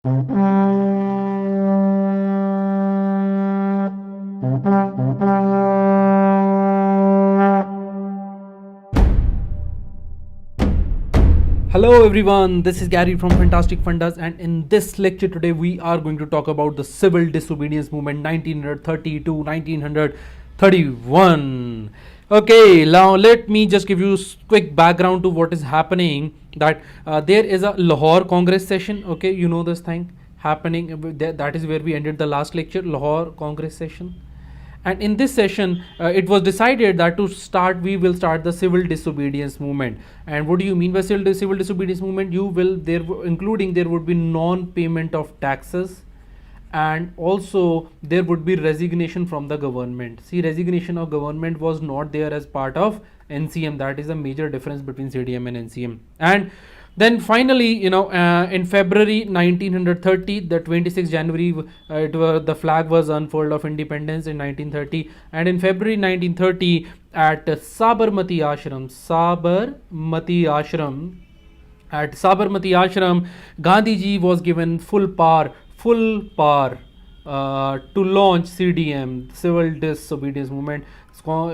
Hello everyone, this is Gary from Fantastic Fundas, and in this lecture today we are going to talk about the civil disobedience movement 1930 to 1931. Okay, now let me just give you quick background to what is happening. That there is a Lahore Congress session. Okay, you know this thing happening. That is where we ended the last lecture, Lahore Congress session. And in this session, it was decided that we will start the civil disobedience movement. And what do you mean by civil disobedience movement? There would be non-payment of taxes, and also there would be resignation from the government. See, resignation of government was not there as part of NCM. That is a major difference between CDM and NCM. And then finally, in February 1930, the 26th January, the flag was unfurled of independence in 1930. And in February 1930, at Sabarmati Ashram, Gandhiji was given full power to launch CDM, Civil Disobedience Movement.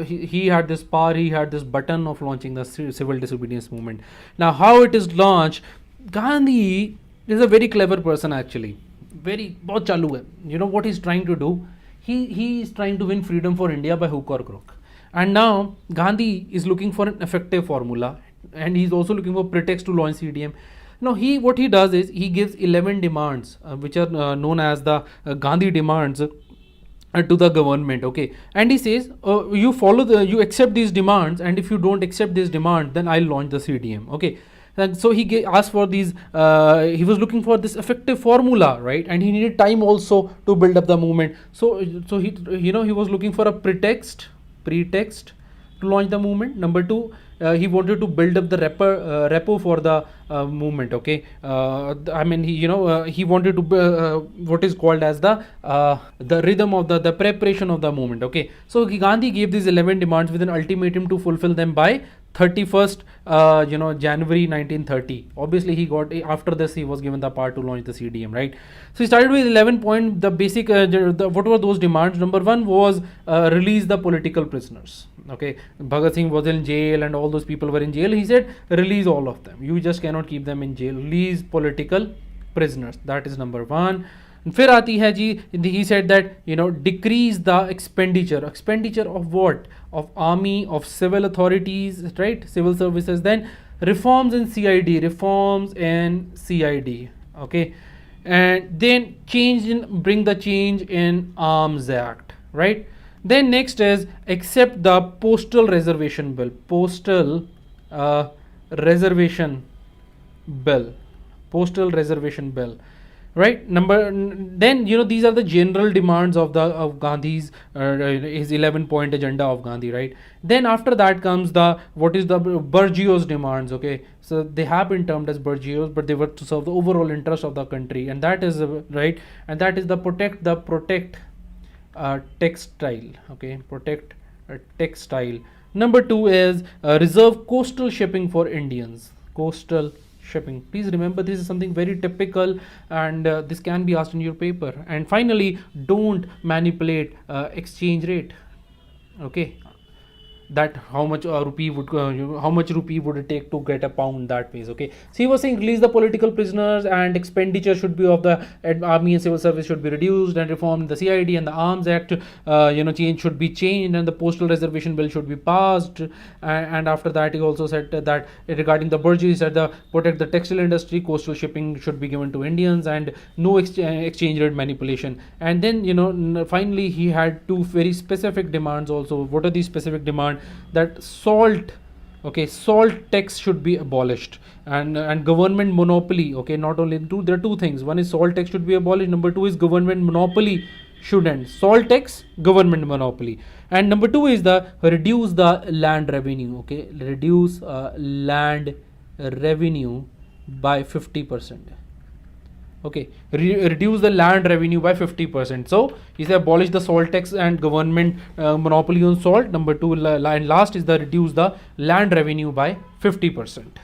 He had this power, he had this button of launching the civil disobedience movement. Now, how it is launched? Gandhi is a very clever person actually. बहुत चालू है. You know what he's trying to do? He is trying to win freedom for India by hook or crook. And now Gandhi is looking for an effective formula, and he's also looking for pretext to launch CDM. Now what he does is he gives 11 demands, which are known as the Gandhi demands, to the government. Okay, and he says you accept these demands, and if you don't accept this demand, then I'll launch the CDM. Okay, and so he asked for these, he was looking for this effective formula, right? And he needed time also to build up the movement. So he was looking for a pretext to launch the movement. Number two, he wanted to build up the repo for the movement. Okay, he wanted to what is called as the rhythm of the preparation of the movement. Okay, so Gandhi gave these 11 demands with an ultimatum to fulfill them by 31st January 1930. Obviously after this he was given the power to launch the CDM, right? So he started with 11 points. The basic what were those demands? Number one was release the political prisoners. Okay, Bhagat Singh was in jail and all those people were in jail. He said release all of them, you just cannot keep them in jail. Release political prisoners. That is number one. फिर आती है जी, he said that decrease the expenditure of what? Of army, of civil authorities, right? Civil services. Then reforms in CID. Okay, and then bring the change in Arms Act, right? Then next is accept the postal reservation bill. Postal reservation bill. Right. Then these are the general demands of Gandhi's his 11-point agenda of Gandhi, right? Then after that comes what is the Burgio's demands. Okay, so they have been termed as Burgio's, but they were to serve the overall interest of the country, and that is right, and that is the protect textile. Okay, protect textile. Number two is reserve coastal shipping for Indians. Coastal shipping. Please remember, this is something very typical, and this can be asked in your paper. And finally, don't manipulate exchange rate. Okay, that how much rupee would it take to get a pound that ways. Okay, so he was saying release the political prisoners, and expenditure should be of the army and civil service should be reduced, and reform the CID and the Arms Act change should be changed, and the postal reservation bill should be passed. And after that he also said that regarding the Burji, he said protect the textile industry, coastal shipping should be given to Indians, and no exchange rate manipulation. And then finally he had two very specific demands also. What are these specific demands? That salt tax should be abolished, and government monopoly. Okay, not only there are two things. One is salt tax should be abolished. Number two is government monopoly should end. Salt tax, government monopoly. And number two is reduce the land revenue. Okay, reduce land revenue by 50%. Okay, reduce the land revenue by 50%. So he said abolish the salt tax and government monopoly on salt. Number two, and last is reduce the land revenue by 50%.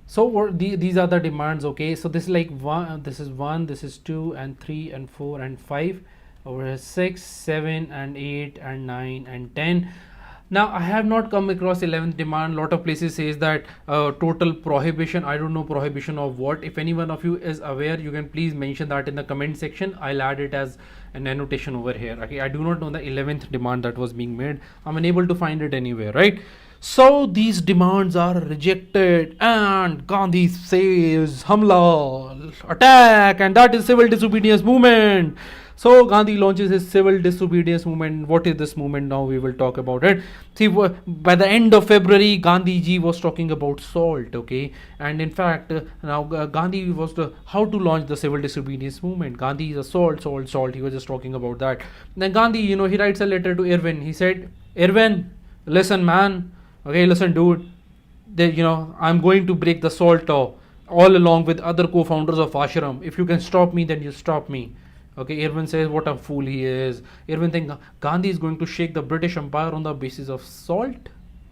So these are the demands. Okay, so this is like one, this is one, this is two and three and four and five, over here 6, 7 and 8 and 9 and 10. Now I have not come across 11th demand. Lot of places says that total prohibition. I don't know prohibition of what. If any one of you is aware, you can please mention that in the comment section. I'll add it as an annotation over here. Okay, I do not know the 11th demand that was being made. I'm unable to find it anywhere, right? So these demands are rejected, and Gandhi says Hamla, attack, and that is civil disobedience movement. So Gandhi launches his civil disobedience movement. What is this movement? Now we will talk about it. See, by the end of February, Gandhi ji was talking about salt. Okay, and in fact, now Gandhi was how to launch the civil disobedience movement. Gandhi is a salt, salt, salt. He was just talking about that. Then Gandhi, he writes a letter to Irwin. He said, Irwin, listen, man. Okay, listen, dude. I'm going to break the salt law all along with other co-founders of Ashram. If you can stop me, then you stop me. Okay, Irwin says what a fool he is. Irwin thinks Gandhi is going to shake the British Empire on the basis of salt.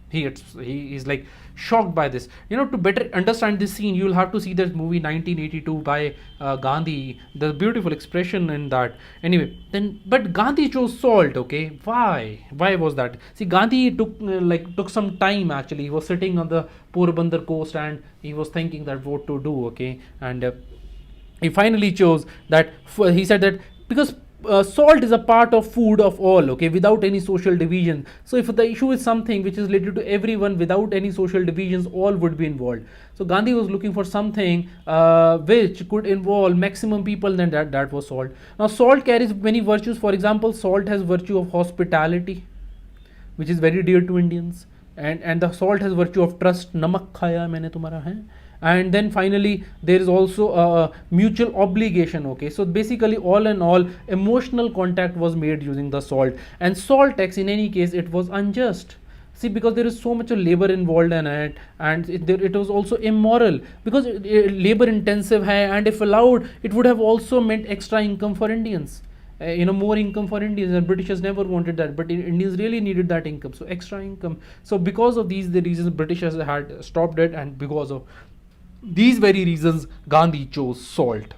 He is like shocked by this. To better understand this scene, you'll have to see that movie 1982 by Gandhi. The beautiful expression in that. Anyway, but Gandhi chose salt. Okay, why was that? See, Gandhi took some time. Actually, he was sitting on the Porbandar coast and he was thinking that what to do. Okay, and he finally chose that. He said that because salt is a part of food of all, okay, without any social division. So if the issue is something which is related to everyone without any social divisions, all would be involved. So Gandhi was looking for something which could involve maximum people, then that was salt. Now salt carries many virtues. For example, salt has virtue of hospitality, which is very dear to Indians, and the salt has virtue of trust. Namak khaya maine tumhara hai. And then finally there is also a mutual obligation. Okay, so basically all in all, emotional contact was made using the salt. And salt tax, in any case, it was unjust. See, because there is so much of labor involved in it, and it was also immoral because labor intensive hai, and if allowed, it would have also meant extra income for Indians. More income for Indians, and Britishers never wanted that, but Indians really needed that income, so extra income. So because of the reasons, Britishers had stopped it, and because of these very reasons, Gandhi chose salt.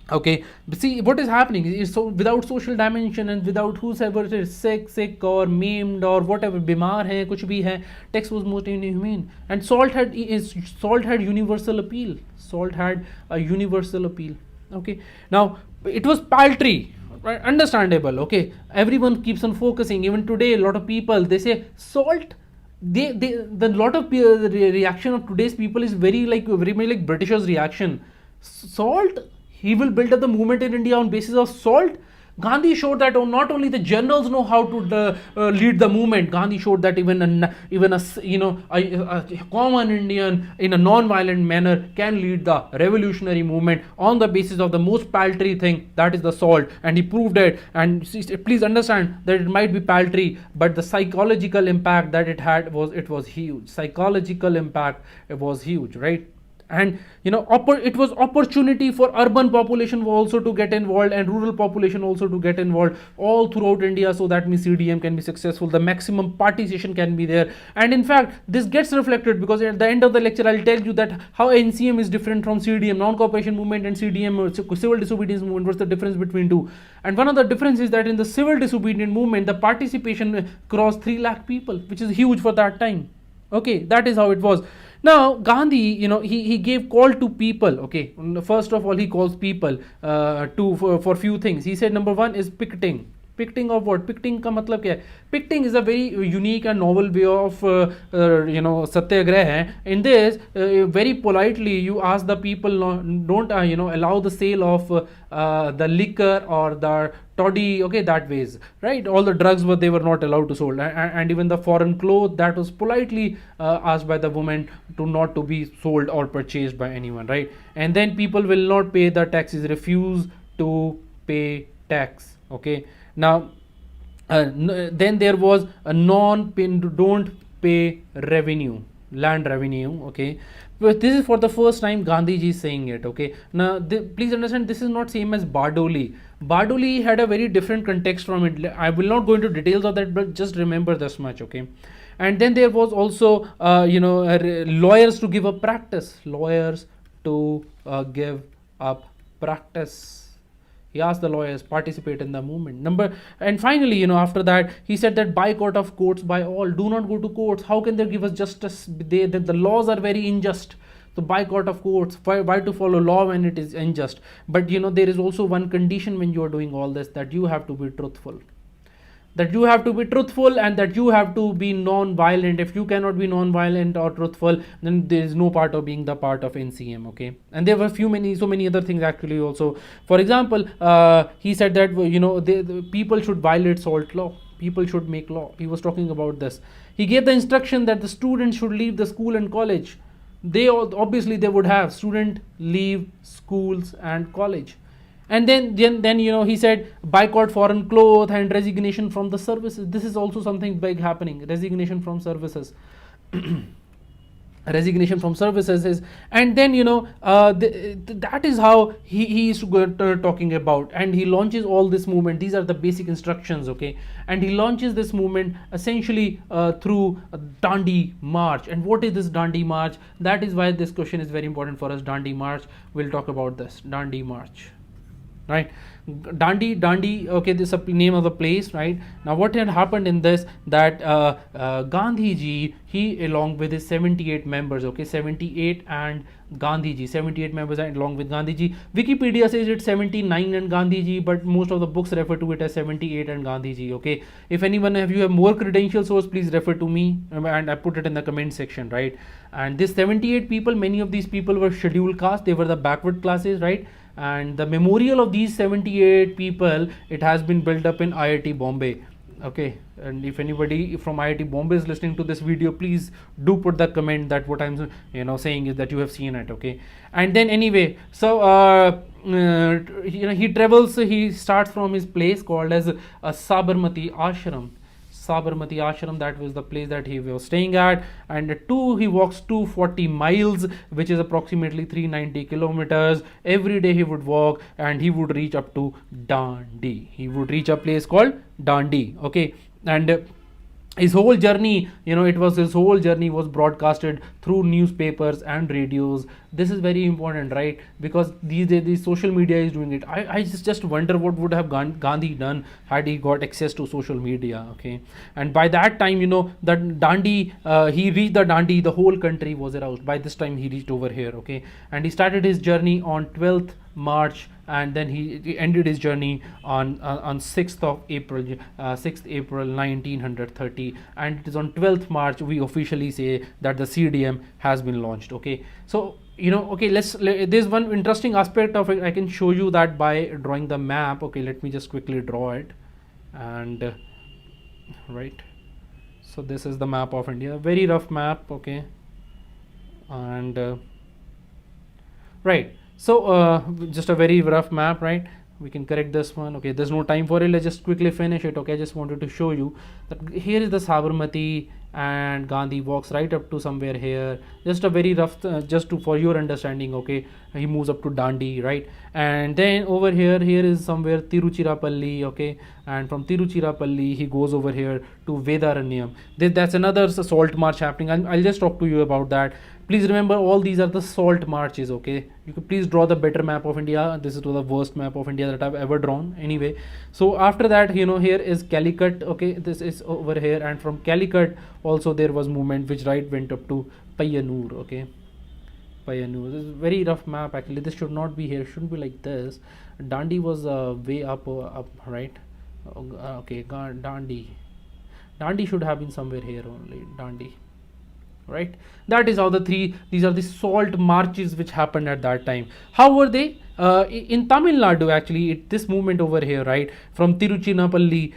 Okay, but see what is happening is, so without social dimension and without whosoever is sick or maimed or whatever, bimar hai, kuch bhi hai, tax was most inhumane. And salt had universal appeal. Salt had a universal appeal. Okay, now it was paltry. Right? Understandable. Okay, everyone keeps on focusing. Even today, a lot of people, they say salt. The lot of the reaction of today's people is very much like Britishers' reaction. Salt, he will build up the movement in India on basis of salt. Gandhi showed that not only the generals know how to lead the movement. Gandhi showed that even a common Indian in a non-violent manner can lead the revolutionary movement on the basis of the most paltry thing, that is the salt. And he proved it. And please understand that it might be paltry, but the psychological impact that it had was huge. Psychological impact, it was huge, right? And it was opportunity for urban population also to get involved and rural population also to get involved all throughout India. So that means CDM can be successful, the maximum participation can be there. And in fact, this gets reflected because at the end of the lecture I'll tell you that how NCM is different from CDM, non-cooperation movement, and CDM, civil disobedience movement. What's the difference between two? And one of the differences is that in the civil disobedience movement, the participation crossed 3 lakh people, which is huge for that time. Okay, that is how it was. Now Gandhi, he gave call to people. Okay, first of all, he calls people for few things. He said number one is picketing. Picketing of what? Picketing का मतलब क्या है? Picketing is a very unique and novel way of satyagrah hai. In this, very politely you ask the people don't allow the sale of the liquor or the toddy, okay, that ways, right? All the drugs they were not allowed to sold, and even the foreign clothes, that was politely asked by the woman not to be sold or purchased by anyone, right? And then people will not pay the taxes, refuse to pay tax. Okay, now then there was a don't pay revenue, land revenue. Okay, but this is for the first time Gandhiji is saying it. Okay, now please understand, this is not same as Bardoli. Bardoli had a very different context from it. I will not go into details of that, but just remember this much. Okay, And then there was also lawyers to give up practice, lawyers to give up practice. He asked the lawyers participate in the movement. And finally, after that, he said that boycott of courts by all. Do not go to courts. How can they give us justice? The laws are very unjust. The boycott of courts. Why to follow law when it is unjust? But there is also one condition when you are doing all this, that you have to be truthful. That you have to be truthful, and that you have to be non-violent. If you cannot be non-violent or truthful, then there is no part of being the part of NCM. Okay. And there were so many other things actually also. For example, he said that the people should violate SALT law. People should make law. He was talking about this. He gave the instruction that the students should leave the school and college. They would have student leave schools and college. And then he said boycott foreign clothes and resignation from the services. This is also something big happening. Resignation from services. Resignation from services is, and then that is how he is talking about, and he launches all this movement. These are the basic instructions, okay, and he launches this movement essentially through Dandi March. And what is this Dandi March? That is why this question is very important for us. Dandi March, we'll talk about this. Dandi March, right? Dandi, okay, this is the name of the place, right? Now what had happened in this, that Gandhi ji, he along with his 78 members, okay, 78 and Gandhi ji, 78 members and along with Gandhi ji. Wikipedia says it's 79 and Gandhi ji, but most of the books refer to it as 78 and Gandhi ji, okay. If anyone of you have more credential source, please refer to me, and I put it in the comment section, right? And this 78 people, many of these people were scheduled caste, they were the backward classes, right? And the memorial of these 78 people, it has been built up in IIT Bombay, okay. And if anybody from IIT Bombay is listening to this video, please do put the comment that what I'm saying is that you have seen it, okay. And then anyway, so he travels, he starts from his place called as Sabarmati Ashram. Sabarmati Ashram, that was the place that he was staying at, and he walks 240 miles, which is approximately 390 kilometers. Every day he would walk, and he would reach up to Dandi. He would reach a place called Dandi, okay. And his whole journey, his whole journey was broadcasted through newspapers and radios. This is very important, right? Because these days the social media is doing it. I just wonder what would have Gandhi done had he got access to social media, okay. And by that time, that Dandi, he reached the Dandi, the whole country was aroused. By this time he reached over here, okay. And he started his journey on 12th March, and then he ended his journey on 6th of April, 6th April 1930, and it is on 12th March we officially say that the CDM has been launched, okay. So okay, there's one interesting aspect of it. I can show you that by drawing the map, okay. Let me just quickly draw it, and right, so this is the map of India, very rough map, okay. And right, so just a very rough map, right? We can correct this one, okay. There's no time for it, let's just quickly finish it, okay. I just wanted to show you that here is the Sabarmati, and Gandhi walks right up to somewhere here. Just a very rough, for your understanding, okay. He moves up to Dandi, right? And then over here is somewhere Tiruchirappalli, okay. And from Tiruchirappalli he goes over here to Vedaranyam. That's another salt march happening. I'll just talk to you about that. Please remember, all these are the salt marches, okay. You could please draw the better map of India. This is the worst map of India that I've ever drawn, anyway. So after that, here is Calicut, okay. This is over here, and from Calicut also there was movement which went up to Payanur, okay. Payanur. This is very rough map actually. This should not be here, shouldn't be like this. Dandi was way up, right? Okay, Dandi should have been somewhere here only. Dandi, right? That is how these are the salt marches which happened at that time. How were they? In Tamil Nadu, actually, this movement over here, right, from Tiruchirappalli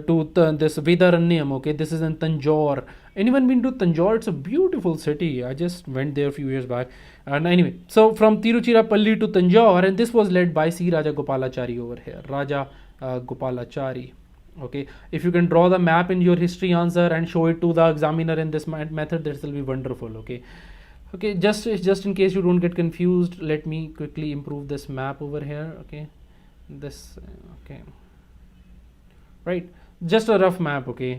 to this Vedaranyam, okay, this is in Tanjore. Anyone been to Tanjore? It's a beautiful city. I just went there a few years back. And anyway, so from Tiruchirappalli to Tanjore, and this was led by C. Raja Gopalachari over here. Raja Gopalachari. Okay, if you can draw the map in your history answer and show it to the examiner in this method, this will be wonderful, okay. Okay, just in case you don't get confused, let me quickly improve this map over here, okay. This, okay, right. just a rough map, okay?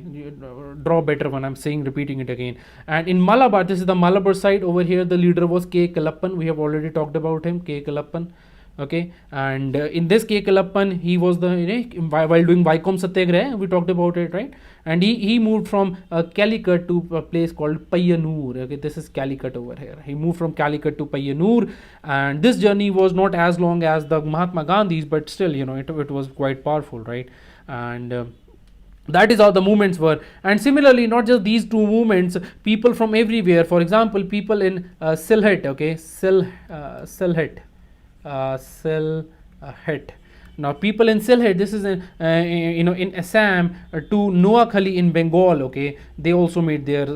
Draw better one. I'm saying, repeating it again. And in Malabar, this is the Malabar side. Over here, the leader was K. Kalappan. We have already talked about him, K. Kalappan. Okay, and in this K. Kalappan, he was the, while doing Vaikom Satyagraha, we talked about it, right? And he moved from Calicut to a place called Payyanur. Okay, this is Calicut over here. He moved from Calicut to Payyanur, and this journey was not as long as the Mahatma Gandhi's, but still, it was quite powerful, right? And that is how the movements were. And similarly, not just these two movements, people from everywhere, for example, people in Sylhet, okay, Sylhet, Sylhet. Now, people in Sylhet, this is in Assam, to Noakhali in Bengal. Okay, they also made their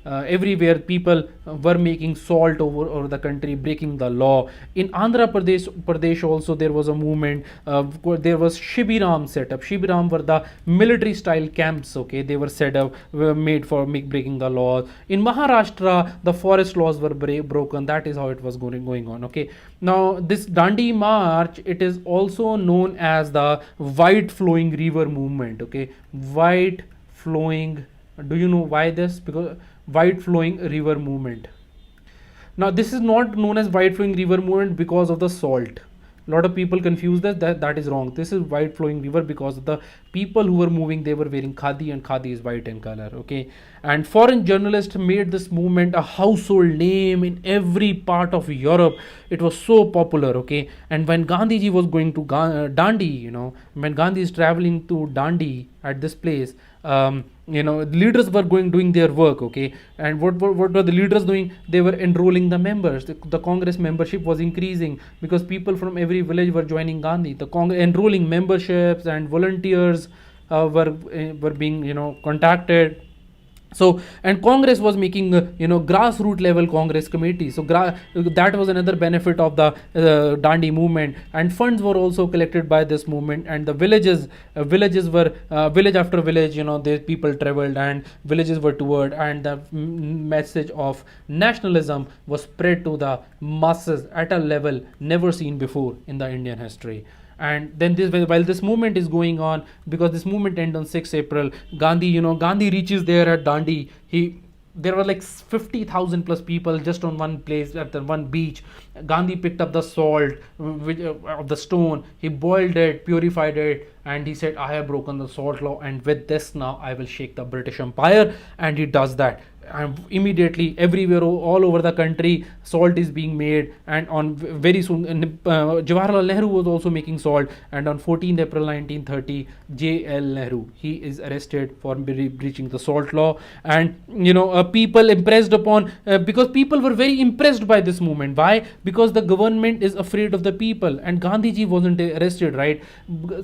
everywhere people were making salt over the country, breaking the law. In Andhra Pradesh also there was a movement. There was Shibiram set up. Shibiram were the military style camps. Okay, they were set up, were made for breaking the laws. In Maharashtra, the forest laws were broken. That is how it was going on. Okay, now this Dandi March, it is also known as the white flowing river movement. Okay, white flowing, do you know why this? Because white flowing river movement. Now this is not known as white flowing river movement because of the salt. A lot of people confuse that is wrong. This is white flowing river because of the people who were moving, they were wearing khadi, and khadi is white in color. Okay, and foreign journalists made this movement a household name in every part of Europe. It was so popular. Okay, and when Gandhiji was going to Dandi, when Gandhi is traveling to Dandi at this place, leaders were doing their work. Okay, and what were the leaders doing? They were enrolling the members. The Congress membership was increasing because people from every village were joining Gandhi. The enrolling memberships and volunteers were being contacted. So, and Congress was making grassroots level Congress committee. So that was another benefit of the Dandi movement. And funds were also collected by this movement. And the villages were village after village. The people traveled and villages were toured, and the message of nationalism was spread to the masses at a level never seen before in the Indian history. And then while this movement is going on, because this movement ends on 6 April, Gandhi reaches there at Dandi. There were like 50,000 plus people just on one place at the one beach. Gandhi picked up the salt of the stone. He boiled it, purified it, and he said, "I have broken the salt law, and with this now I will shake the British Empire." And he does that. And immediately, everywhere, all over the country, salt is being made. And on very soon, Jawaharlal Nehru was also making salt. And on 14th April 1930, J.L. Nehru, he is arrested for breaching the salt law. And people impressed upon, because people were very impressed by this movement. Why? Because the government is afraid of the people, and Gandhiji wasn't arrested, right?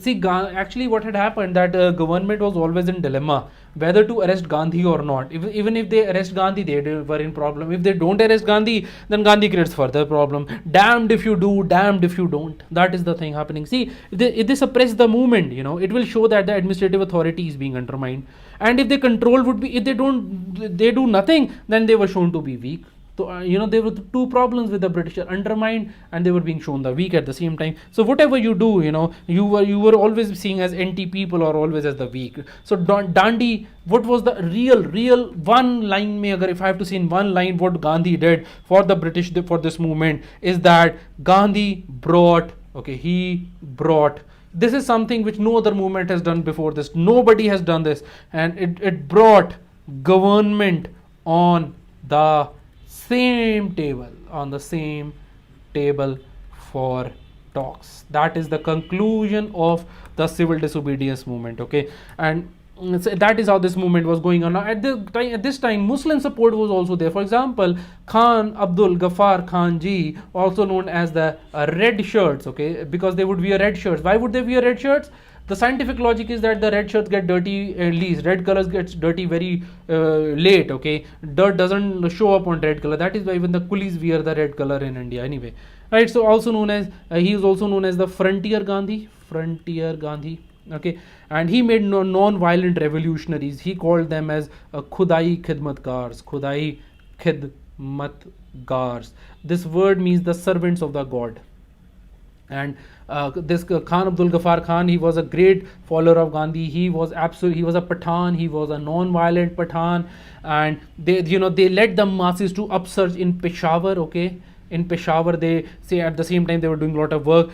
See, actually what had happened, that government was always in dilemma whether to arrest Gandhi or not. Even if they arrest Gandhi, they were in problem. If they don't arrest Gandhi, then Gandhi creates further problem. Damned if you do, damned if you don't. That is the thing happening. See, if they suppress the movement, it will show that the administrative authority is being undermined. And if they control would be, if they do nothing, then they were shown to be weak. So, there were two problems with the British: undermined, and they were being shown the weak at the same time. So whatever you do, you were always seen as anti people or always as the weak. So Dandi, what was the real one line? If I have to say in one line, what Gandhi did for the British for this movement is that Gandhi brought. This is something which no other movement has done before this. Nobody has done this, and it brought government on the same table for talks. That is the conclusion of the civil disobedience movement. Okay, and so that is how this movement was going on. Now, at this time, Muslim support was also there. For example, Khan Abdul Ghaffar Khan Ji, also known as the red shirts. Okay, because they would wear red shirts. Why would they wear red shirts? The scientific logic is that the red shirts get dirty least. Red colors gets dirty very late. Okay, dirt doesn't show up on red color. That is why even the coolies wear the red color in India. Anyway, right? So also known as he is also known as the Frontier Gandhi. Okay, and he made non-violent revolutionaries. He called them as Khudai Khidmatgars. This word means the servants of the God. And This Khan Abdul Ghaffar Khan, he was a great follower of Gandhi. He was a Pathan. He was a non-violent Pathan, and they led the masses to upsurge in Peshawar. Okay, in Peshawar, they say at the same time they were doing a lot of work.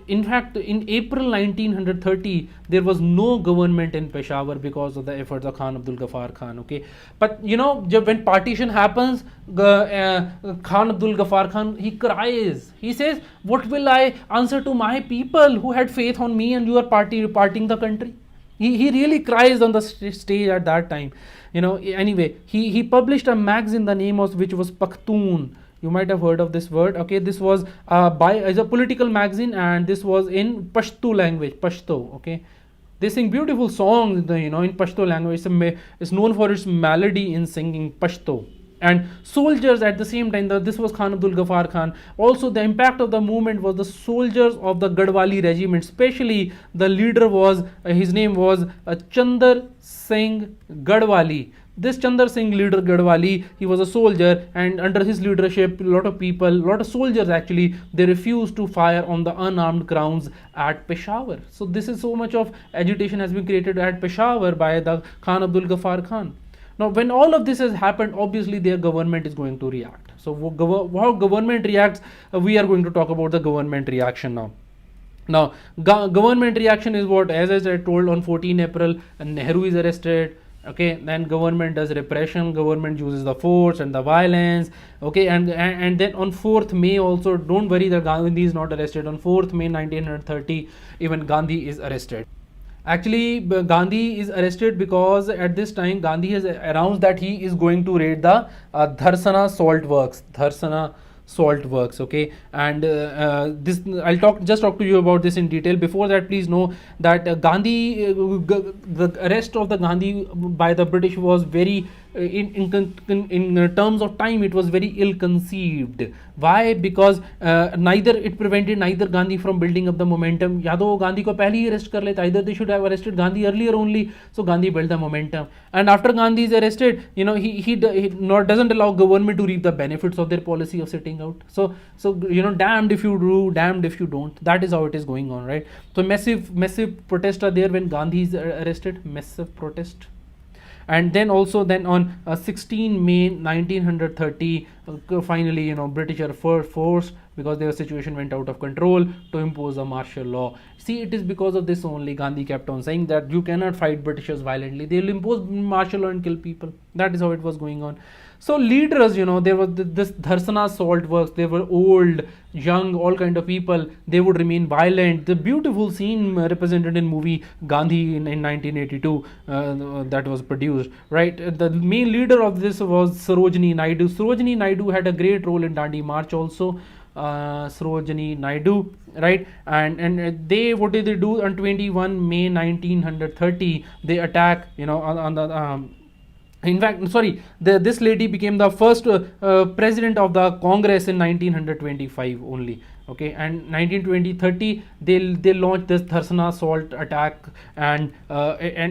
In fact, in April 1930, there was no government in Peshawar because of the efforts of Khan Abdul Ghaffar Khan. Okay, but when partition happens, Khan Abdul Ghaffar Khan, he cries. He says, "What will I answer to my people who had faith on me, and you are parting the country?" He really cries on the stage at that time. Anyway, he published a magazine, the name of which was Pakhtun. You might have heard of this word. Okay, this was as a political magazine, and this was in Pashto language, Pashto. Okay, they sing beautiful songs, in Pashto language. It's known for its melody in singing Pashto. And soldiers at the same time, this was Khan Abdul Ghaffar Khan. Also, the impact of the movement was the soldiers of the Gadwali regiment, especially the leader was, his name was Chandar Singh Gadwali. This Chandar Singh leader Gadwali, he was a soldier, and under his leadership, a lot of soldiers actually, they refused to fire on the unarmed crowds at Peshawar. So this is so much of agitation has been created at Peshawar by the Khan Abdul Ghaffar Khan. Now, when all of this has happened, obviously their government is going to react. So how government reacts, we are going to talk about the government reaction now. Now, government reaction is what, as I told, on 14 April, Nehru is arrested. Okay, then government does repression, government uses the force and the violence. Okay, and then on 4th May also, don't worry that Gandhi is not arrested. On 4th May 1930, even Gandhi is arrested. Actually, Gandhi is arrested because at this time Gandhi has announced that he is going to raid the Dharsana salt works. Okay, and this I'll talk to you about this in detail. Before that, please know that Gandhi, the arrest of the Gandhi by the British was very in terms of time, it was very ill conceived. Why? Because it prevented neither Gandhi from building up the momentum. या तो Gandhi को पहले ही arrest कर लेता. Either they should have arrested Gandhi earlier only. So Gandhi built the momentum. And after Gandhi is arrested, he doesn't allow government to reap the benefits of their policy of sitting out. So damned if you do, damned if you don't. That is how it is going on, right? So massive protests are there when Gandhi is arrested. Massive protest. And then on 16 May 1930, finally, British are forced, because their situation went out of control, to impose a martial law. See, it is because of this only Gandhi kept on saying that you cannot fight Britishers violently. They will impose martial law and kill people. That is how it was going on. So leaders, there was this Dharsana salt works. They were old, young, all kind of people. They would remain violent. The beautiful scene represented in movie Gandhi in 1982 that was produced, right? The main leader of this was Sarojini Naidu. Sarojini Naidu had a great role in Dandi March also. Sarojini Naidu, right? And they, what did they do on 21 May 1930? They attack, on the in fact, this lady became the first president of the Congress in 1925 only. Okay, and 1920-30 they launched this Dharsana salt attack, and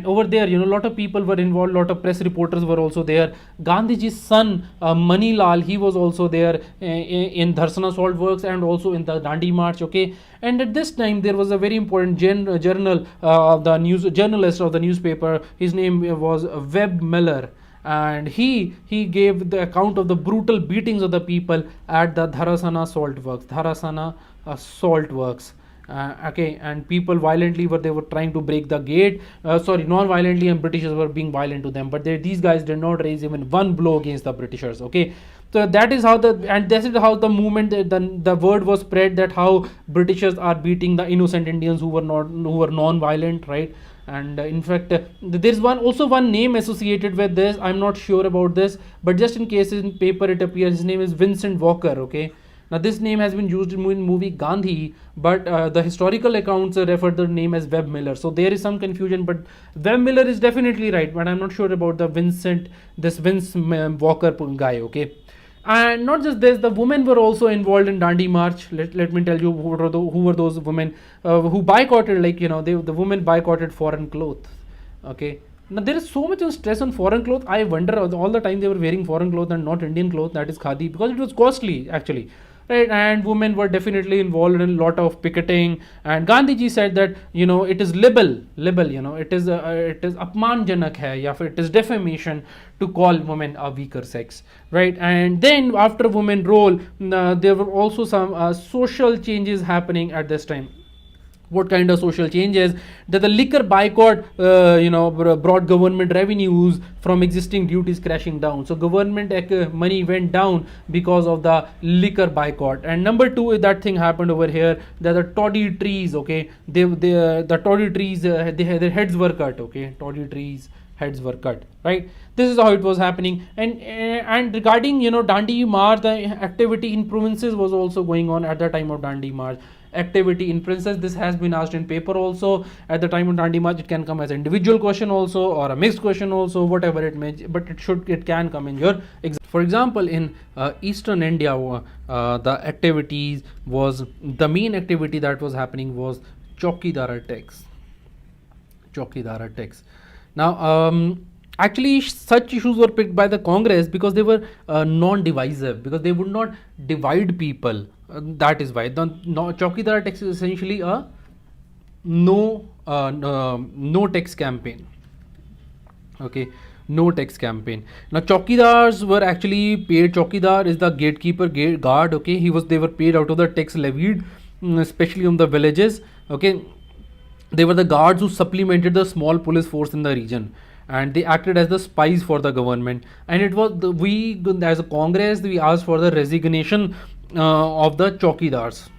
over there, a lot of people were involved. A lot of press reporters were also there. Gandhiji's son Mani Lal, he was also there in Dharsana salt works and also in the Dandi March. Okay, and at this time there was a very important journalist of the newspaper. His name was Webb Miller. And he gave the account of the brutal beatings of the people at the Dharsana salt works. Okay, and people violently they were trying to break the gate. Non-violently, and Britishers were being violent to them. But these guys did not raise even one blow against the Britishers. Okay, so that is how the movement, the word was spread that how Britishers are beating the innocent Indians who were non-violent, right? And in fact, there is one name associated with this. I'm not sure about this, but just in case in paper it appears, his name is Vincent Walker. Okay, now this name has been used in movie Gandhi, but the historical accounts refer to the name as Webb Miller. So there is some confusion, but Webb Miller is definitely right, but I'm not sure about the Vince Walker guy. Okay. And not just this, the women were also involved in Dandi March. Let me tell you who were those women who boycotted, the women boycotted foreign clothes. Okay. Now there is so much stress on foreign clothes. I wonder all the time they were wearing foreign clothes and not Indian clothes, that is khadi, because it was costly actually. right? And women were definitely involved in a lot of picketing. And Gandhiji said that, you know, it is libel, you know, it is apmanjanak hai, ya fir it is defamation to call women a weaker sex, right? And then after women role, there were also some social changes happening at this time. What kind of social changes? That the liquor boycott, brought government revenues from existing duties crashing down. So government money went down because of the liquor boycott. And number two is that thing happened over here, that the toddy trees, okay, the toddy trees, their heads were cut, okay, toddy trees heads were cut, right? This is how it was happening. And regarding, you know, Dandi March, the activity in provinces was also going on at the time of Dandi March. Activity in provinces, this has been asked in paper also at the time of Dandi March. It can come as an individual question also, or a mixed question also, whatever it may, but it can come in your exam. For example, in eastern India, the activities was, the main activity that was happening was Chowkidar attacks. Now, actually, such issues were picked by the Congress because they were non-divisive, because they would not divide people. That is why the Chowkidar tax is essentially a no tax campaign. Okay, no tax campaign. Now, Chowkidars were actually paid. Chowkidar is the gatekeeper, guard. Okay, they were paid out of the tax levied, especially on the villages. Okay, they were the guards who supplemented the small police force in the region, and they acted as the spies for the government. And it was we as a Congress, we asked for the resignation of the Chowkidars.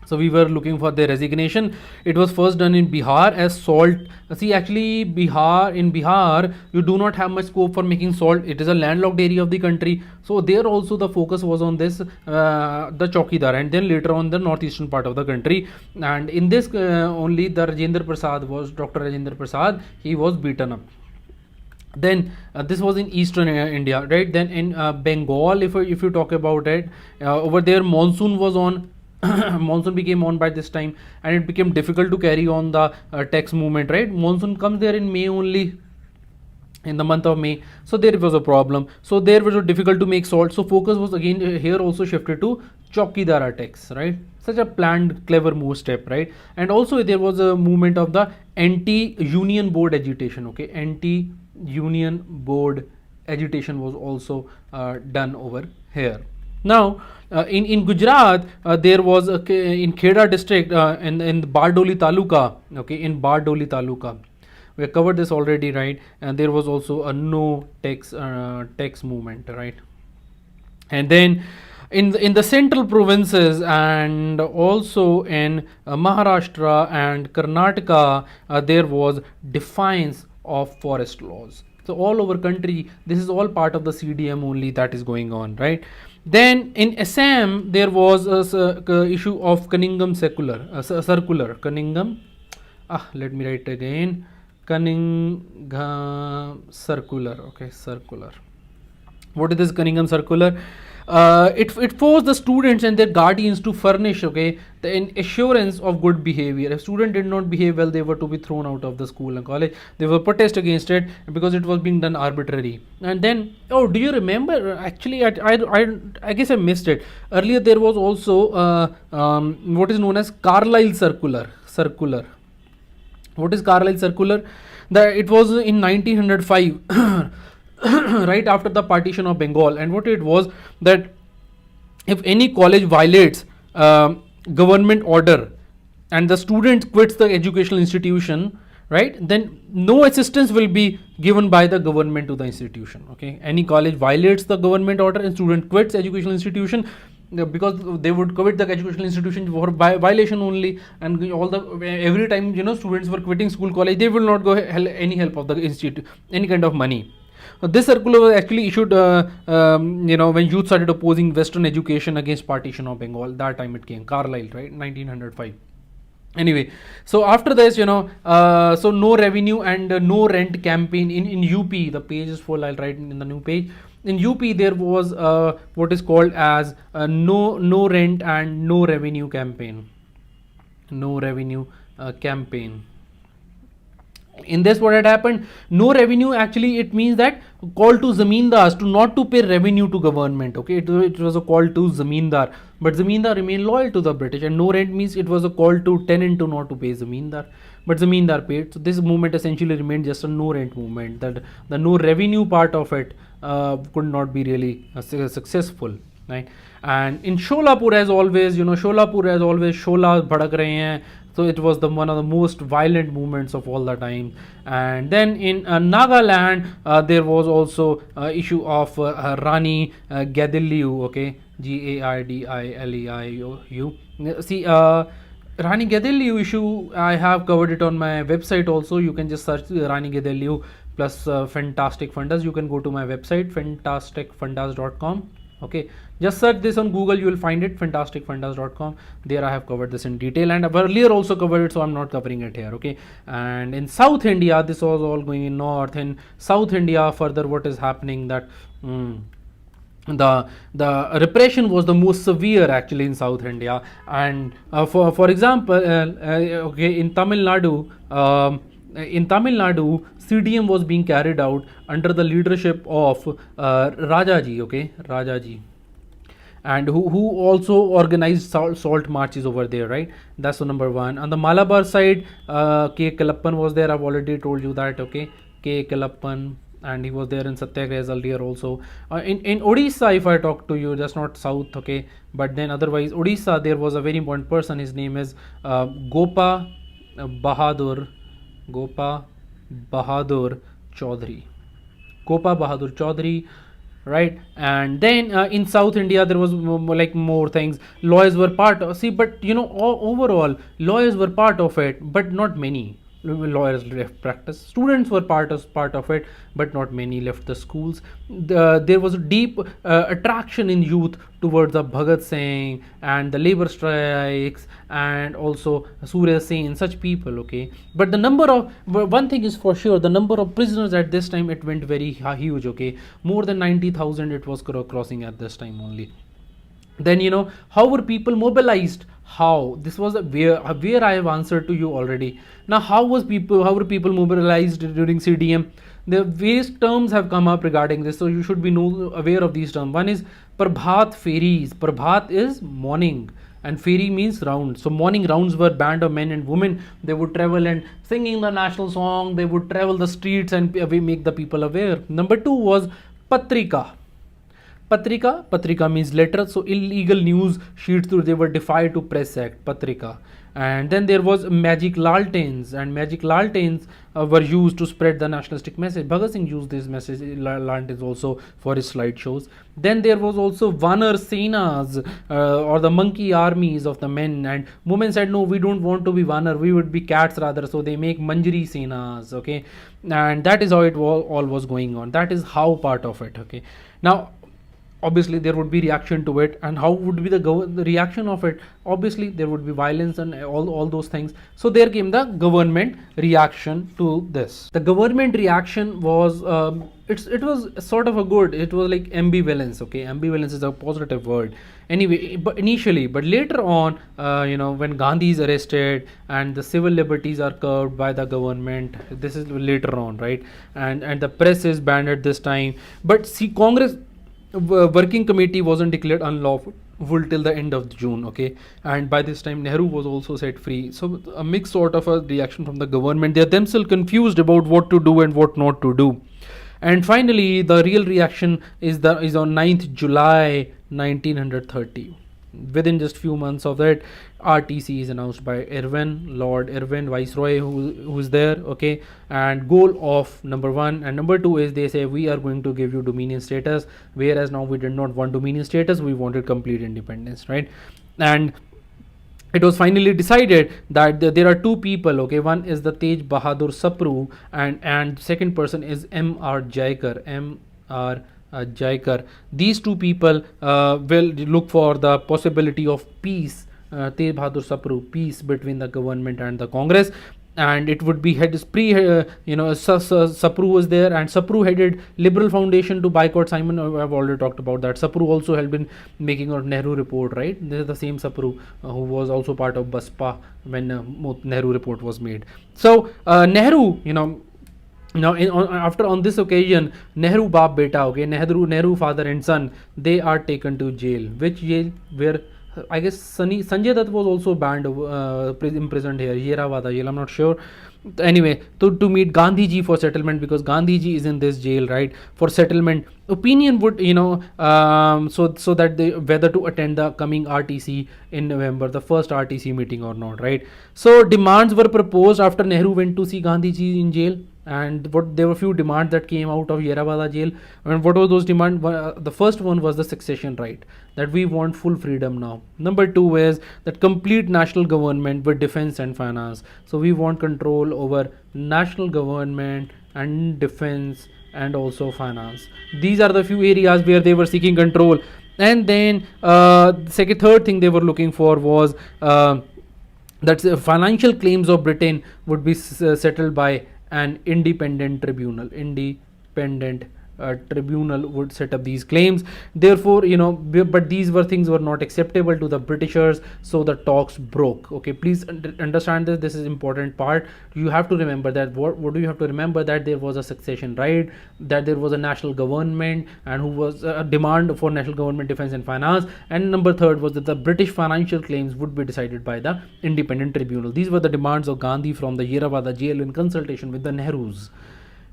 So we were looking for their resignation. It was first done in Bihar as salt. See, actually, in Bihar, you do not have much scope for making salt. It is a landlocked area of the country. So there also the focus was on this, the Chowkidar, and then later on the northeastern part of the country. And in this only the Dr. Rajendra Prasad, he was beaten up. Then this was in eastern India, right? Then in Bengal, if you talk about it, over there monsoon was on. Monsoon became on by this time, and it became difficult to carry on the tax movement, right? Monsoon comes there in May only, in the month of May. So there was a problem. So there was difficult to make salt. So focus was again here also shifted to Chowkidar tax, right? Such a planned, clever move step, right? And also there was a movement of the anti-union board agitation. Okay, anti-union board agitation was also done over here. Now, in Gujarat, there was in Kheda district, in Bardoli Taluka, okay, in Bardoli Taluka. We have covered this already, right? And there was also a no tax movement, right? And then in the central provinces and also in Maharashtra and Karnataka, there was defiance of forest laws. So all over country, this is all part of the CDM only that is going on, right? Then in Assam, there was a issue of Cunningham circular. Cunningham, let me write again. Cunningham circular. Okay, circular. What is this Cunningham circular? It forced the students and their guardians to furnish, okay, the assurance of good behavior. If student did not behave well, they were to be thrown out of the school and college. They were protest against it because it was being done arbitrary. And then, do you remember? Actually, I guess I missed it. Earlier, there was also what is known as Carlisle circular. What is Carlisle circular? It was in 1905. Right after the partition of Bengal. And what it was, that if any college violates government order and the student quits the educational institution, right, then no assistance will be given by the government to the institution. Okay, any college violates the government order and student quits educational institution, because they would quit the educational institution for violation only, and every time, you know, students were quitting school, college, they will not go any help of the institute, any kind of money. This circular was actually issued, when youth started opposing Western education against partition of Bengal. That time it came, Carlisle, right, 1905. Anyway, so after this, so no revenue and no rent campaign in UP. The page is full. I'll write in the new page. In UP, there was what is called as no rent and no revenue campaign. No revenue campaign. In this, what had happened, no revenue, actually it means that call to zamindars to not to pay revenue to government. Okay, it was a call to zamindar, but zamindar remained loyal to the British. And no rent means it was a call to tenant to not to pay zamindar, but zamindar paid. So this movement essentially remained just a no rent movement, that the no revenue part of it could not be really successful, right? And in Sholapur, as always, Sholapur as always, Shola bhadak rahe hain. So it was one of the most violent movements of all the time. And then in Nagaland, there was also issue of Rani Gadiliu, okay, Gardiliu. See, Rani Gadiliu issue, I have covered it on my website also. You can just search Rani Gadiliu plus Fantastic Fundas. You can go to my website, fantasticfundas.com. Okay, just search this on Google, you will find it, fantasticfundas.com. There I have covered this in detail, and I've earlier also covered it, so I'm not covering it here. Okay, and in South India, this was all going in North. In South India, further what is happening, that the repression was the most severe actually in South India. And for example, okay, in Tamil Nadu, CDM was being carried out under the leadership of Rajaji, okay, Rajaji, and who also organized salt marches over there, right? That's the number one. On the Malabar side, K. Kalappan was there. I've already told you that, okay, K. Kalappan, and he was there in Satyagraha earlier also. In Odisha, if I talk to you, just not South, okay, but then otherwise Odisha, there was a very important person. His name is Gopa Bahadur Chaudhary. Gopa Bahadur Chaudhary, right? And then in South India, there was more things. Lawyers were part of, but overall lawyers were part of it, but not many lawyers left practice. Students were part of it, but not many left the schools. There was a deep attraction in youth towards the Bhagat Singh and the labor strikes, and also Surya Sen, such people, okay. But the number of, one thing is for sure, the number of prisoners at this time, it went very huge, okay. More than 90,000 it was crossing at this time only. Then how were people mobilized? How? This was where I have answered to you already. Now how were people mobilized during CDM? The various terms have come up regarding this, so you should be aware of these terms. One is Prabhat Fairies. Prabhat is morning, and Fairy means round. So morning rounds were band of men and women. They would travel and singing the national song. They would travel the streets and make the people aware. Number two was Patrika. Patrika means letter, so illegal news sheets, they were defied to Press Act, Patrika. And then there was magic lanterns, and magic lanterns were used to spread the nationalistic message. Bhagat Singh used this message lanterns also for his slideshows. Then there was also Vanar Senas, or the monkey armies of the men, and women said no, we don't want to be Vanar, we would be cats rather, so they make Manjari Senas, okay. And that is how it all was going on. That is how part of it, okay. Now obviously there would be reaction to it, and how would be the reaction of it? Obviously there would be violence and all those things. So there came the government reaction to this. The government reaction was it was sort of a good, it was like ambivalence, okay. Ambivalence is a positive word anyway, but initially, but later on, when Gandhi is arrested and the civil liberties are curbed by the government, this is later on, right? And the press is banned at this time. But see, Congress working committee wasn't declared unlawful till the end of June, okay. And by this time Nehru was also set free. So a mixed sort of a reaction from the government. They are themselves confused about what to do and what not to do. And finally the real reaction is on 9th July 1930. Within just few months of that, RTC is announced by Irwin, Lord Irwin, Viceroy, who is there, okay. And goal of number one and number two is, they say we are going to give you dominion status, whereas now we did not want dominion status, we wanted complete independence, right? And it was finally decided that there are two people, okay. One is the Tej Bahadur Sapru, and second person is M.R. Jaikar. These two people will look for the possibility of peace, Tej Bahadur Sapru, peace between the government and the Congress. and it would be head Sapru was there, and Sapru headed Liberal Foundation to boycott Simon. I've already talked about that. Sapru also helped in making a Nehru report, right? This is the same Sapru who was also part of Baspa when Nehru report was made. So Nehru, now after on this occasion, Nehru Baap Beta, okay, Nehru father and son, they are taken to jail. Which jail? Where I guess Sanjay Dutt was also banned, imprisoned here, Yerawada jail, I'm not sure. Anyway, to meet Gandhi ji for settlement, because Gandhi ji is in this jail, right? For settlement, opinion would, so that they whether to attend the coming RTC in November, the first RTC meeting or not, right? So demands were proposed after Nehru went to see Gandhi ji in jail. And there were few demands that came out of Yerawada jail. And what were those demands? The first one was the succession right, that we want full freedom now. Number two is that complete national government with defense and finance. So we want control over national government and defense and also finance. These are the few areas where they were seeking control. And then third thing they were looking for was that financial claims of Britain would be settled by an independent tribunal. Tribunal would set up these claims. Therefore, but these things were not acceptable to the Britishers, so the talks broke. Okay, please understand this. This is important part. You have to remember that what do you have to remember? That there was a succession right, that there was a national government, and who was a demand for national government, defense and finance. And number third was that the British financial claims would be decided by the independent tribunal. These were the demands of Gandhi from the Yerawada jail in consultation with the Nehrus.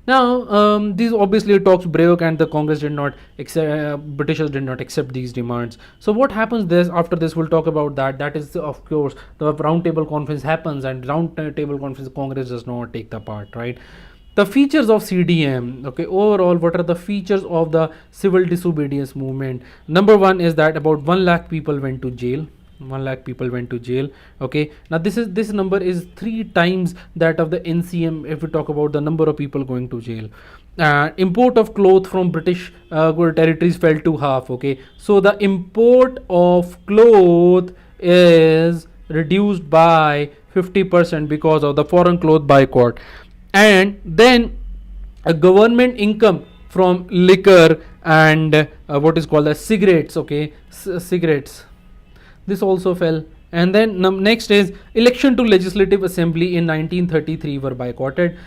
Now, these obviously talks broke, and the Congress did not accept, Britishers did not accept these demands. So what happens after this, we'll talk about that. That is, of course, the round table conference happens, and round table conference, Congress does not take the part, right? The features of CDM, okay, overall, what are the features of the civil disobedience movement? Number one is that about 1 lakh people went to jail. 1 lakh people went to jail. Okay, now this number is 3 times that of the NCM if we talk about the number of people going to jail. Import of cloth from British territories fell to half. Okay, so the import of cloth is reduced by 50% because of the foreign cloth boycott. And then a government income from liquor and what is called as cigarettes. Okay, cigarettes, this also fell. And then next is election to Legislative Assembly in 1933 were boycotted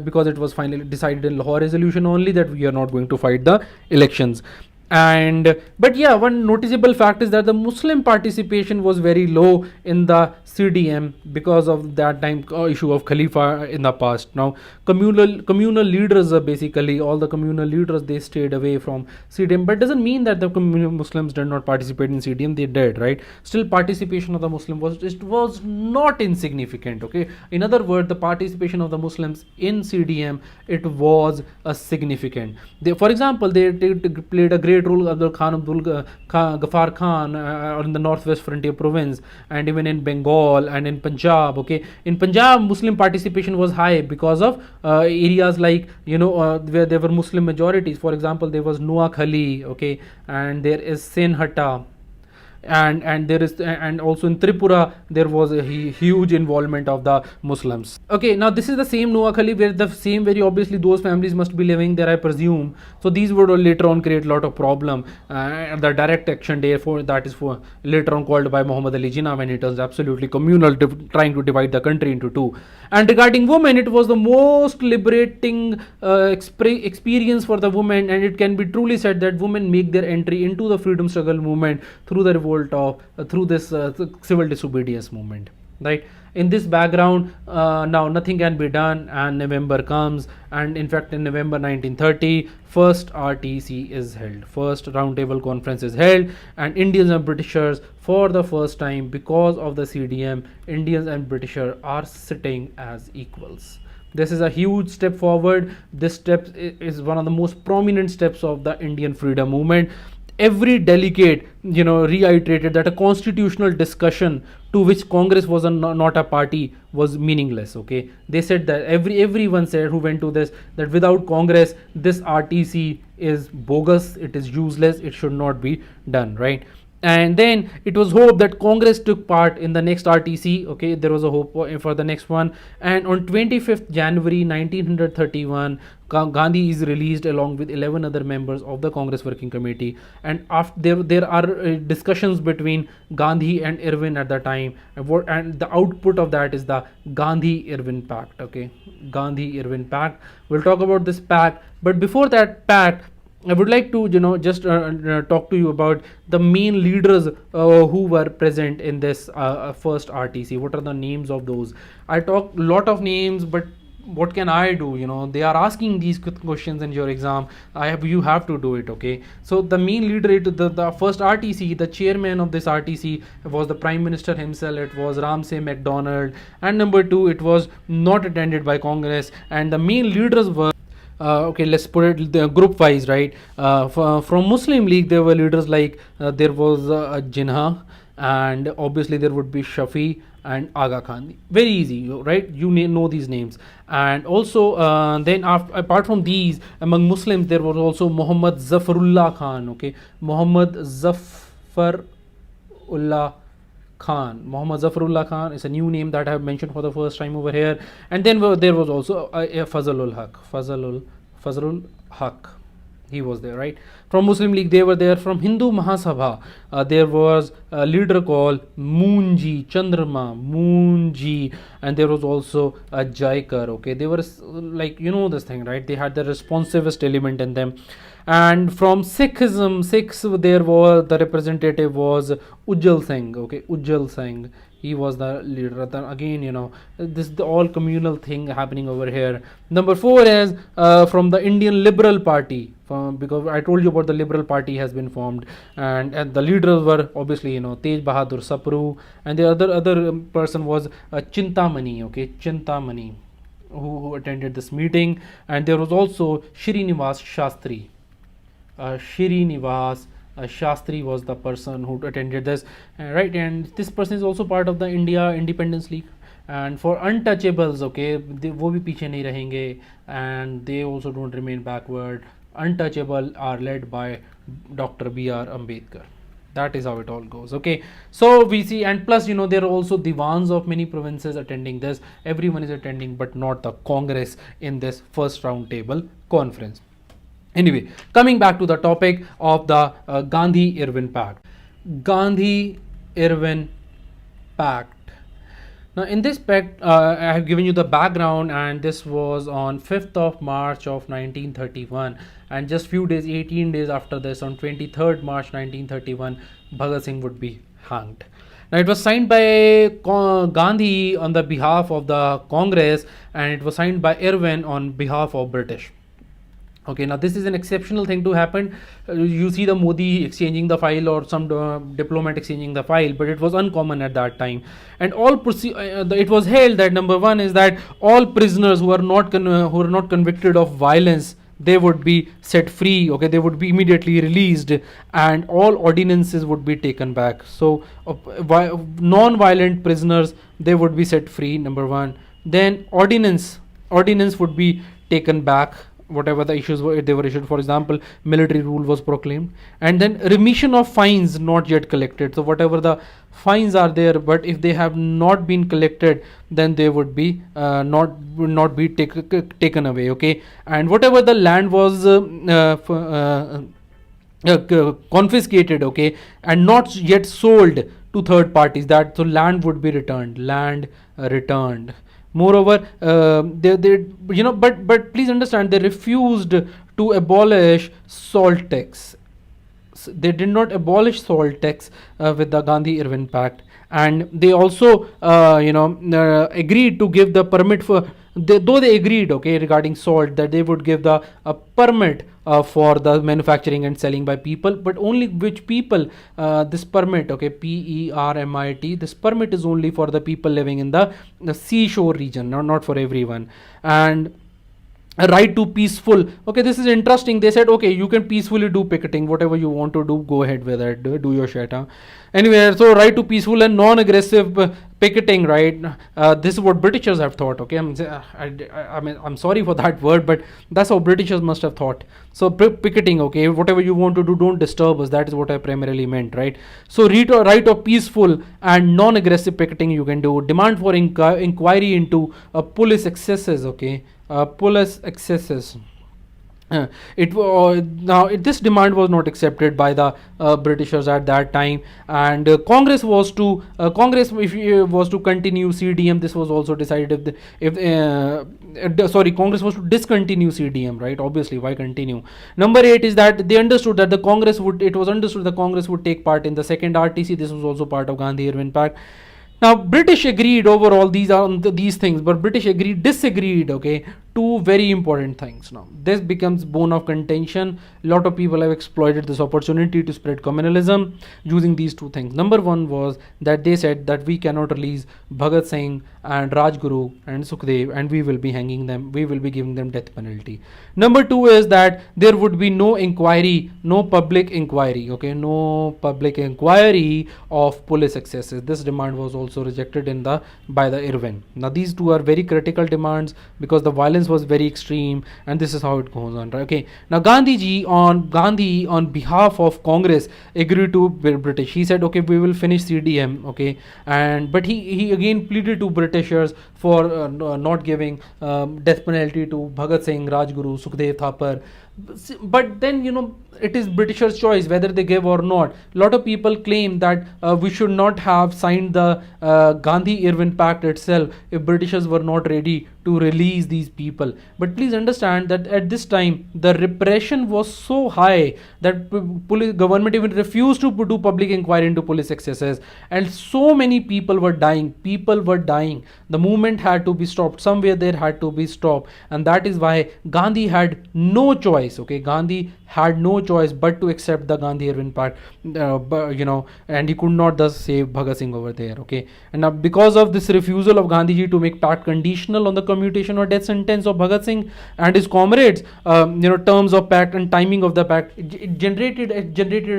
because it was finally decided in Lahore resolution only that we are not going to fight the elections. But yeah, one noticeable fact is that the Muslim participation was very low in the CDM because of that time issue of Khalifa in the past. Now communal leaders, basically all the communal leaders, they stayed away from CDM, but doesn't mean that the Muslims did not participate in CDM. They did, right? Still participation of the Muslim was not insignificant. Okay, in other words, the participation of the Muslims in CDM, it was significant. For example, they played a great role, Abdul Ghaffar Khan in the northwest frontier province, and even in Bengal and in Punjab. Okay, in Punjab, Muslim participation was high because of areas like where there were Muslim majorities. For example, there was Noakhali, okay, and there is Senhata. And there is, and also in Tripura there was a huge involvement of the Muslims. Okay, now this is the same Noakhali where very obviously those families must be living there, I presume. So these would later on create a lot of problem. The direct action day that is for later on called by Muhammad Ali Jinnah when it was absolutely communal, trying to divide the country into two. And regarding women, it was the most liberating experience for the women, and it can be truly said that women make their entry into the freedom struggle movement through the through this civil disobedience movement, right? In this background, now nothing can be done, and November comes, and in fact in November 1930 first RTC is held, first roundtable conference is held, and Indians and Britishers for the first time, because of the CDM, Indians and Britishers are sitting as equals. This is a huge step forward. This step is one of the most prominent steps of the Indian freedom movement. Every delegate, reiterated that a constitutional discussion to which Congress was not a party was meaningless. Okay, they said that everyone said who went to this that without Congress, this RTC is bogus, it is useless, it should not be done, right? And then it was hoped that Congress took part in the next RTC. Okay, there was a hope for the next one. And on 25th January 1931, Gandhi is released along with 11 other members of the Congress Working Committee. And after there are discussions between Gandhi and Irwin at the time, and the output of that is the Gandhi-Irwin Pact. Okay, Gandhi-Irwin Pact. We'll talk about this pact, but before that pact, I would like to, just talk to you about the main leaders who were present in this first RTC. What are the names of those? I talk a lot of names, but what can I do? They are asking these questions in your exam. You have to do it. Okay. So the main leader, the first RTC, the chairman of this RTC was the Prime Minister himself. It was Ramsay MacDonald, and number two, it was not attended by Congress, and the main leaders were. Okay, let's put it the group wise, right? From Muslim League, there were leaders like there was Jinnah, and obviously there would be Shafi and Aga Khan. Very easy, right? You know these names. And also, then apart from these, among Muslims, there was also Muhammad Zafarullah Khan. Okay, Muhammad Zafarullah Khan. Muhammad Zafarullah Khan is a new name that I have mentioned for the first time over here. And then there was also Fazlul Haq. Fazlul Haq. He was there, right? From Muslim League, they were there. From Hindu Mahasabha, there was a leader called Moonji, Chandrama, Moonji, and there was also a Jaikar. Okay, they were like, this thing, right? They had the responsivist element in them. And from Sikhism, there was the representative was Ujjal Singh. Okay, Ujjal Singh. He was the leader. Then again, this is the all communal thing happening over here. Number 4 is from the Indian Liberal Party, because I told you about the Liberal Party has been formed, and the leaders were obviously Tej Bahadur Sapru, and the other person was Chintamani. Okay, Chintamani, who attended this meeting, and there was also Srinivas Shastri. Srinivas Shastri was the person who attended this, right? And this person is also part of the India Independence League. And for untouchables, okay, वो भी पीछे नहीं रहेंगे, and they also don't remain backward. Untouchable are led by Dr. B.R. Ambedkar. That is how it all goes. Okay, so we see, and plus there are also divans of many provinces attending this. Everyone is attending, but not the Congress in this first round table conference. Anyway, coming back to the topic of the Gandhi-Irwin Pact. Gandhi-Irwin Pact. Now, in this pact, I have given you the background, and this was on 5th of March of 1931. And just few days, 18 days after this, on 23rd March 1931, Bhagat Singh would be hanged. Now, it was signed by Gandhi on the behalf of the Congress, and it was signed by Irwin on behalf of British. Okay, now this is an exceptional thing to happen. You see the Modi exchanging the file, or some diplomat exchanging the file, but it was uncommon at that time. And it was held that number 1 is that all prisoners who are not convicted of violence, they would be set free. Okay, they would be immediately released, and all ordinances would be taken back. So non-violent prisoners, they would be set free, number 1. Then ordinance would be taken back, whatever the issues were, they were issued. For example, military rule was proclaimed. And then remission of fines not yet collected. So whatever the fines are there, but if they have not been collected, then they would be not be taken away. Okay, and whatever the land was confiscated, okay, and not yet sold to third parties, that so land would be returned. Moreover, but please understand, they refused to abolish salt tax. They did not abolish salt tax with the Gandhi-Irwin Pact, and they also, agreed to give the permit for. Though they agreed, okay, regarding salt, that they would give the permit for the manufacturing and selling by people, but only which people, this permit, okay, PERMIT, this permit is only for the people living in the seashore region, not for everyone. And a right to peaceful, okay, this is interesting. They said, okay, you can peacefully do picketing, whatever you want to do, go ahead with it, do your shit. Anyway, so right to peaceful and non-aggressive picketing, right? This is what Britishers have thought. Okay, I mean, I'm sorry for that word, but that's how Britishers must have thought. So picketing, okay, whatever you want to do, don't disturb us. That is what I primarily meant, right? So right of peaceful and non-aggressive picketing you can do. Demand for inquiry into police excesses, okay, police excesses. This demand was not accepted by the Britishers at that time, and Congress, if was to continue CDM. This was also decided if Congress was to discontinue CDM, right? Obviously, why continue? Number 8 is that they understood that it was understood the Congress would take part in the second RTC. This was also part of Gandhi Irwin Pact. Now British agreed over all these things, but British disagreed, okay, two very important things. Now this becomes bone of contention. A lot of people have exploited this opportunity to spread communalism using these two things. Number one was that they said that we cannot release Bhagat Singh and Rajguru and Sukhdev, and we will be hanging them, we will be giving them death penalty. Number two is that there would be no inquiry, no public inquiry, okay, no public inquiry of police excesses. This demand was also rejected by the Irwin. Now these two are very critical demands because the violence was very extreme, and this is how it goes on, right? Okay, now Gandhi on behalf of Congress agreed to British. He said, okay, we will finish CDM, okay, but he again pleaded to Britishers for not giving death penalty to Bhagat Singh, Rajguru, Sukhdev Thapar. But then, it is Britishers' choice whether they give or not. A lot of people claim that we should not have signed the Gandhi-Irwin Pact itself if Britishers were not ready to release these people. But please understand that at this time the repression was so high that government even refused to do public inquiry into police excesses, and so many people were dying. The movement had to be stopped. Somewhere there had to be stopped, and that is why Gandhi had no choice. Okay, Gandhi had no choice but to accept the Gandhi-Irwin Pact, and he could not thus save Bhagat Singh over there. Okay, and now because of this refusal of Gandhiji to make Pact conditional on the commutation or death sentence of Bhagat Singh and his comrades, terms of Pact and timing of the Pact, it generated a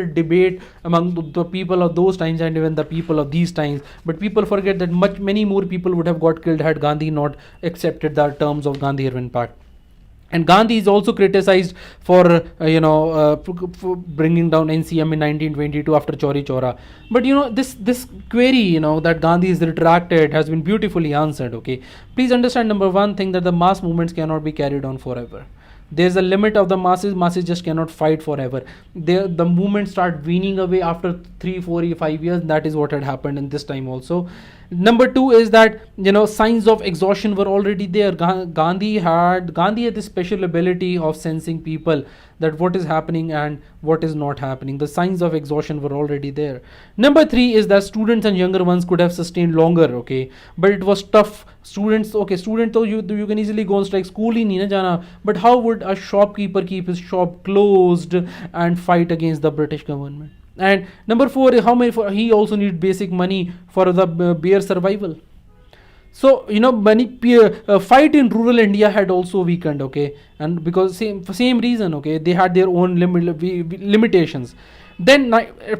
debate among the people of those times and even the people of these times. But people forget that many more people would have got killed had Gandhi not accepted the terms of Gandhi-Irwin Pact. And Gandhi is also criticized for bringing down NCM in 1922 after Chauri Chaura. But this query that Gandhi is retracted has been beautifully answered. Okay, please understand number one thing, that the mass movements cannot be carried on forever. There's a limit of the masses. Masses just cannot fight forever. The movement start weaning away after 3, 4, 5 years. That is what had happened in this time also. Number two is that signs of exhaustion were already there. Gandhi had this special ability of sensing people, that what is happening and what is not happening. The signs of exhaustion were already there. Number three is that students and younger ones could have sustained longer, okay, but it was tough. Students though you can easily go on strike, school hi nahi na jana, but how would a shopkeeper keep his shop closed and fight against the British government? And number four, he also needs basic money for the bare survival. So many fight in rural India had also weakened, okay, and because same reason, okay, they had their own limitations. Then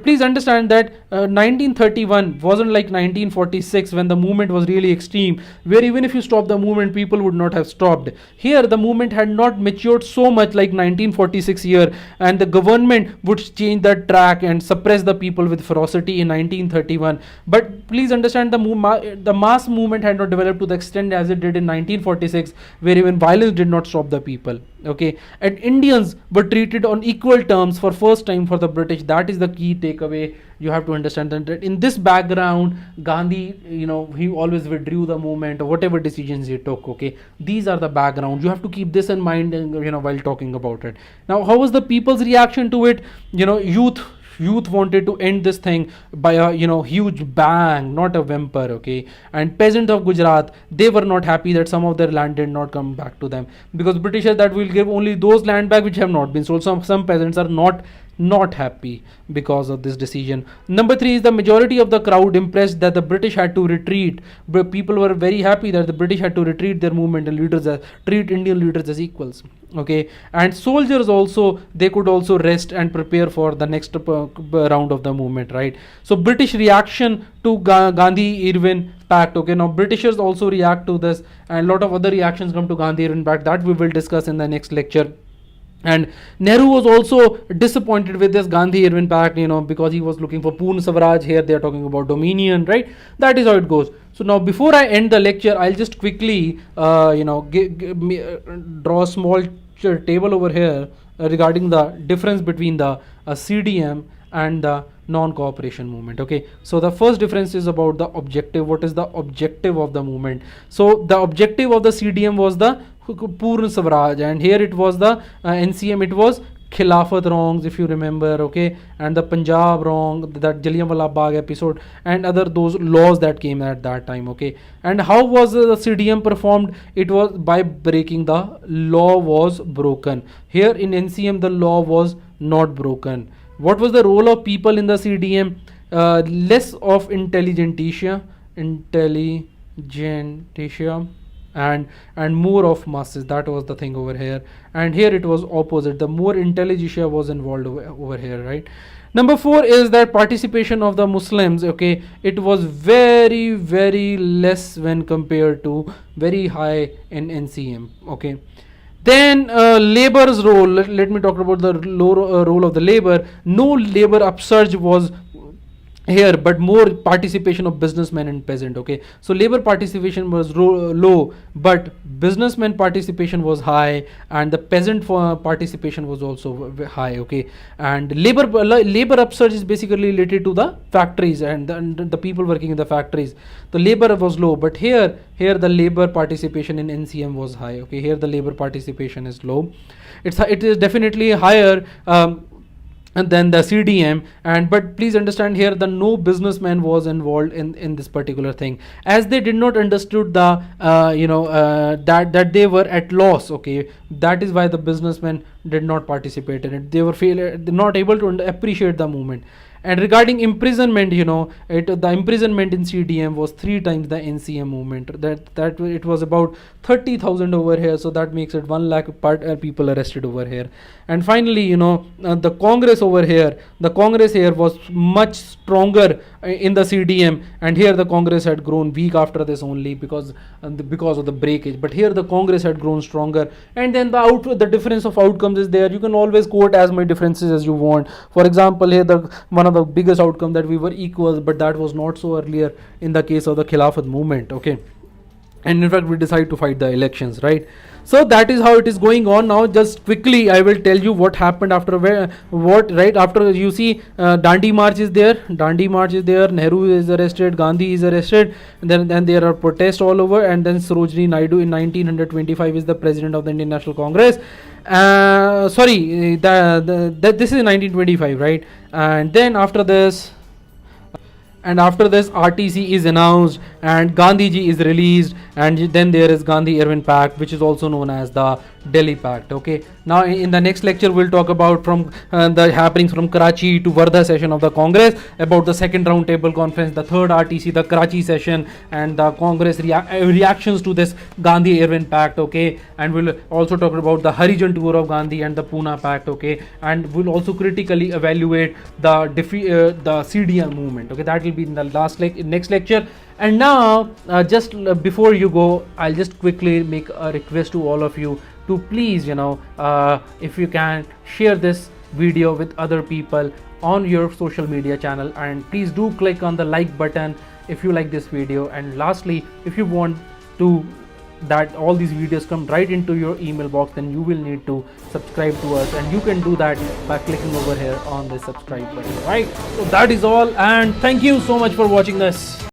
please understand that 1931 wasn't like 1946 when the movement was really extreme, where even if you stop the movement, people would not have stopped. Here the movement had not matured so much like 1946 year, and the government would change the track and suppress the people with ferocity in 1931. But please understand, the mass movement had not developed to the extent as it did in 1946, where even violence did not stop the people. Okay, and Indians were treated on equal terms for first time for the British. That is the key takeaway. You have to understand that in this background, Gandhi, he always withdrew the movement or whatever decisions he took. Okay, these are the background. You have to keep this in mind, while talking about it. Now, how was the people's reaction to it? Youth wanted to end this thing by a huge bang, not a whimper. Okay, and peasants of Gujarat, they were not happy that some of their land did not come back to them, because British said that we'll give only those land back which have not been sold. Some peasants are not not happy because of this decision. Number 3 is the majority of the crowd impressed that the British had to retreat. But people were very happy that the British had to retreat their movement and leaders treat Indian leaders as equals. Okay, and soldiers also, they could also rest and prepare for the next round of the movement, right? So British reaction to Gandhi Irwin Pact. Okay, now Britishers also react to this, and a lot of other reactions come to Gandhi Irwin Pact that we will discuss in the next lecture. And Nehru was also disappointed with this Gandhi Irwin Pact, because he was looking for Purna Swaraj. Here they are talking about dominion, right? That is how it goes. So now, before I end the lecture, I'll just quickly, draw a small table over here regarding the difference between the CDM and the non-cooperation movement. Okay, so the first difference is about the objective. What is the objective of the movement? So the objective of the CDM was the Purna Swaraj, and here it was the NCM, it was Khilafat wrongs, if you remember. Okay, and the Punjab wrong, that Jallianwala Bagh episode, and other those laws that came at that time. Okay, and how was the CDM performed? It was by breaking the law was broken. Here in NCM the law was not broken. What was the role of people in the CDM? Less of intelligentsia, and more of masses. That was the thing over here, and here it was opposite. The more intelligentsia was involved over here, right? Number 4 is that participation of the Muslims. Okay, it was very, very less when compared to very high in NCM. Okay, then labor's role. Let me talk about the role of the labor. No labor upsurge was here, but more participation of businessmen and peasant. Okay, so labor participation was low, but businessmen participation was high, and the peasant participation was also high. Okay, and labor upsurge is basically related to the factories and the people working in the factories. The labor was low, but here the labor participation in NCM was high. Okay, here the labor participation is low. It is definitely higher and then the CDM, but please understand here the no businessman was involved in this particular thing, as they did not understood the that they were at loss. Okay, that is why the businessmen did not participate in it. They were not able to appreciate the movement. And regarding imprisonment, the imprisonment in CDM was 3 times the NCM movement. That it was about 30,000 over here, so that makes it 1 lakh people arrested over here. And finally, the Congress over here, was much stronger in the CDM, and here the Congress had grown weak after this only because of the breakage. But here the Congress had grown stronger, and then the difference of outcomes is there. You can always quote as many differences as you want. For example, here one of the biggest outcome that we were equal, but that was not so earlier in the case of the Khilafat movement. Okay, and in fact we decided to fight the elections, right? So that is how it is going on. Now just quickly I will tell you what happened after after you see Dandi March is there, Nehru is arrested, Gandhi is arrested, and then there are protests all over, and then Sarojini Naidu in 1925 is the president of the Indian National Congress. This is 1925, right? And then after this RTC is announced and Gandhiji is released, and then there is Gandhi Irwin Pact, which is also known as the Delhi Pact. Okay, now in the next lecture we'll talk about from the happenings from Karachi to Wardha session of the Congress, about the second round table conference, the third RTC, the Karachi session, and the Congress reactions to this Gandhi Irwin Pact. Okay, and we'll also talk about the Harijan tour of Gandhi and the Pune Pact. Okay, and we'll also critically evaluate the CDM movement. Okay, that will be in the next lecture. And now just before you go, I'll just quickly make a request to all of you to please, if you can, share this video with other people on your social media channel, and please do click on the like button if you like this video. And lastly, if you want to that all these videos come right into your email box, then you will need to subscribe to us, and you can do that by clicking over here on the subscribe button, right? So that is all, and thank you so much for watching this.